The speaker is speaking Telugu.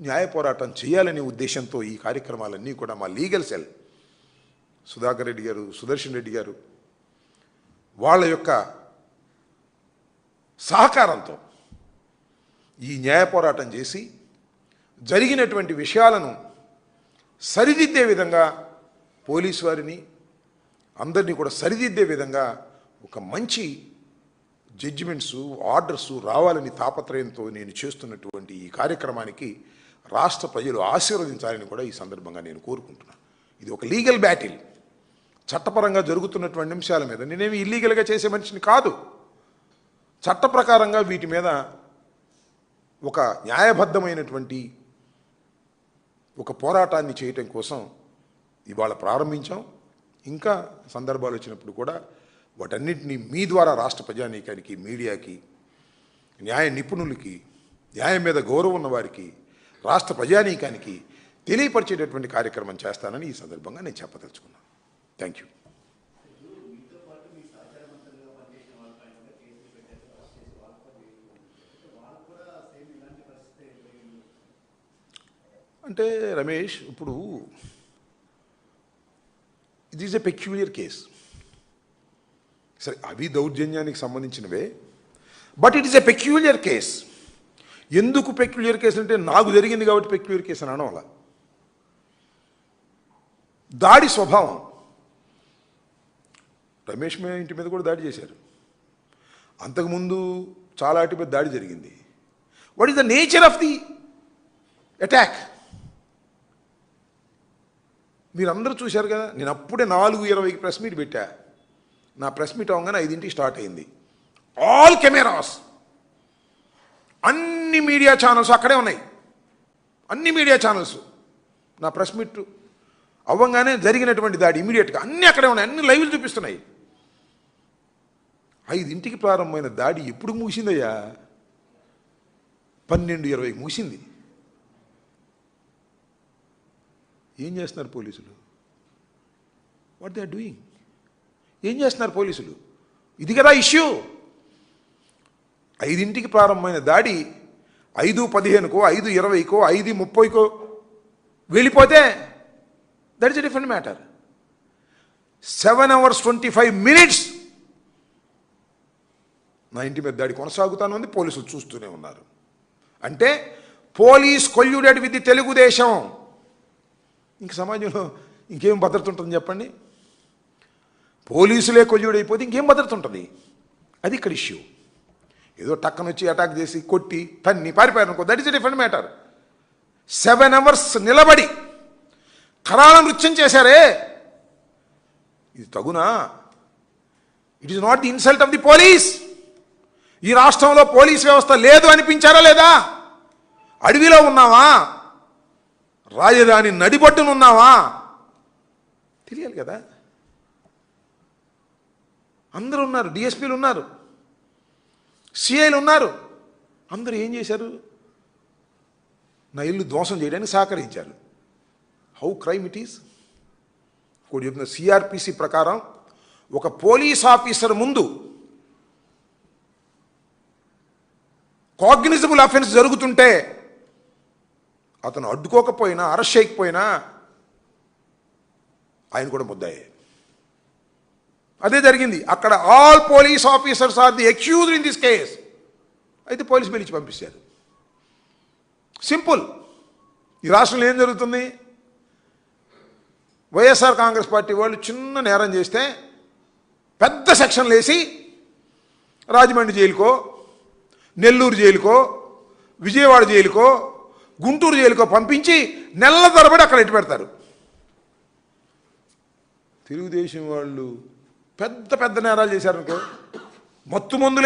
న్యాయ పోరాటం చేయాలనే ఉద్దేశంతో ఈ కార్యక్రమాలన్నీ కూడా మా లీగల్ సెల్ సుధాకర్ రెడ్డి గారు, సుదర్శన్ రెడ్డి గారు వాళ్ళ యొక్క సహకారంతో ఈ న్యాయ పోరాటం చేసి జరిగినటువంటి విషయాలను సరిదిద్దే విధంగా పోలీసు వారిని అందరినీ కూడా సరిదిద్దే విధంగా ఒక మంచి జడ్జిమెంట్స్, ఆర్డర్స్ రావాలని తాపత్రయంతో నేను చేస్తున్నటువంటి ఈ కార్యక్రమానికి రాష్ట్ర ప్రజలు ఆశీర్వదించాలని కూడా ఈ సందర్భంగా నేను కోరుకుంటున్నాను. ఇది ఒక లీగల్ బ్యాటిల్, చట్టపరంగా జరుగుతున్నటువంటి అంశాల మీద. నేనేమి ఇల్లీగల్గా చేసే మనిషిని కాదు. చట్ట ప్రకారంగా వీటి మీద ఒక న్యాయబద్ధమైనటువంటి ఒక పోరాటాన్ని చేయటం కోసం ఇవాళ ప్రారంభించాం. ఇంకా సందర్భాలు వచ్చినప్పుడు కూడా వాటన్నిటినీ మీ ద్వారా రాష్ట్ర ప్రజానీకానికి, మీడియాకి, న్యాయ నిపుణులకి, న్యాయం మీద గౌరవం ఉన్న వారికి, రాష్ట్ర ప్రజానీకానికి తెలియపరిచేటటువంటి కార్యక్రమం చేస్తానని ఈ సందర్భంగా నేను చెప్పదలుచుకున్నాను. Thank you. అంటే రమేష్, ఇప్పుడు it is a peculiar case. సరే, అవి దౌర్జన్యానికి సంబంధించినవే, but it is a peculiar case. ఎందుకు పెక్యులియర్ కేసు అంటే నాకు జరిగింది కాబట్టి పెక్యులియర్ కేసు అని అనడం. దాడి స్వభావం. రమేష్ ఇంటి మీద కూడా దాడి చేశారు. అంతకుముందు చాలా వాటి మీద దాడి జరిగింది. What is the nature of the attack? మీరందరూ చూశారు కదా. నేను అప్పుడే 4:20కి ప్రెస్ మీట్ పెట్టా. నా ప్రెస్ మీట్ అవగానే 5ంటికి స్టార్ట్ అయింది. ఆల్ కెమెరాస్, అన్ని మీడియా ఛానల్స్ అక్కడే ఉన్నాయి. అన్ని మీడియా ఛానల్స్ నా ప్రెస్ మీట్ అవ్వగానే జరిగినటువంటి దాడి ఇమీడియట్గా అన్నీ అక్కడే ఉన్నాయి. అన్ని లైవ్లు చూపిస్తున్నాయి. 5ంటికి ప్రారంభమైన దాడి ఎప్పుడు ముగిసిందయ్యా? 12:20కి ముగిసింది. ఏం చేస్తున్నారు పోలీసులు? What they are doing? ఏం చేస్తున్నారు పోలీసులు? ఇది కదా ఇష్యూ. 5ంటికి ప్రారంభమైన దాడి 5:15కో, 5:20కో, 5:30కో వెళ్ళిపోతే that is a different matter. 7 hours 25 minutes నా ఇంటి మీద దాడి కొనసాగుతాను ఉంది. పోలీసులు చూస్తూనే ఉన్నారు. అంటే police colluded with the Telugu Desam. ఇంక సమాజంలో ఇంకేం భద్రత ఉంటుంది చెప్పండి? పోలీసులే కొల్యూడైపోతే ఇంకేం భద్రత ఉంటుంది? అది ఇక్కడ ఇష్యూ. ఏదో టక్కన వచ్చి అటాక్ చేసి కొట్టి తన్ని పారిపోయారు అనుకో, that is a different matter. 7 hours నిలబడి కరాళ నృత్యం చేశారే, ఇది తగునా? It is not the insult of the police. ఈ రాష్ట్రంలో పోలీస్ వ్యవస్థ లేదు అనిపించారా లేదా? అడవిలో ఉన్నావా? రాజధాని నడిబొట్టునున్నావా? తెలియాలి కదా. అందరూ ఉన్నారు, డిఎస్పీలు ఉన్నారు, సిఐలు ఉన్నారు. అందరూ ఏం చేశారు? నా ఇల్లు ధ్వంసం చేయడానికి సహకరించారు. How crime it is? ఇప్పుడు చెప్తున్న సిఆర్పిసి ప్రకారం ఒక పోలీస్ ఆఫీసర్ ముందు కాగ్నిజబుల్ అఫెన్స్ జరుగుతుంటే అతను అడ్డుకోకపోయినా, అరెస్ట్ చేయకపోయినా ఆయన కూడా ముద్దాయే. అదే జరిగింది అక్కడ. All police officers are the accused in this case. అయితే పోలీసు పిలిచి పంపించారు. సింపుల్. ఈ రాష్ట్రంలో ఏం జరుగుతుంది? వైఎస్ఆర్ కాంగ్రెస్ పార్టీ వాళ్ళు చిన్న నేరం చేస్తే పెద్ద సెక్షన్లు వేసి రాజమండ్రి జైలుకో, నెల్లూరు జైలుకో, విజయవాడ జైలుకో, గుంటూరు జైలుకో పంపించి నెలల తరబడి అక్కడ ఎట్టు పెడతారు. తెలుగుదేశం వాళ్ళు పెద్ద పెద్ద నేరాలు చేశారనుకో, మత్తు మందులు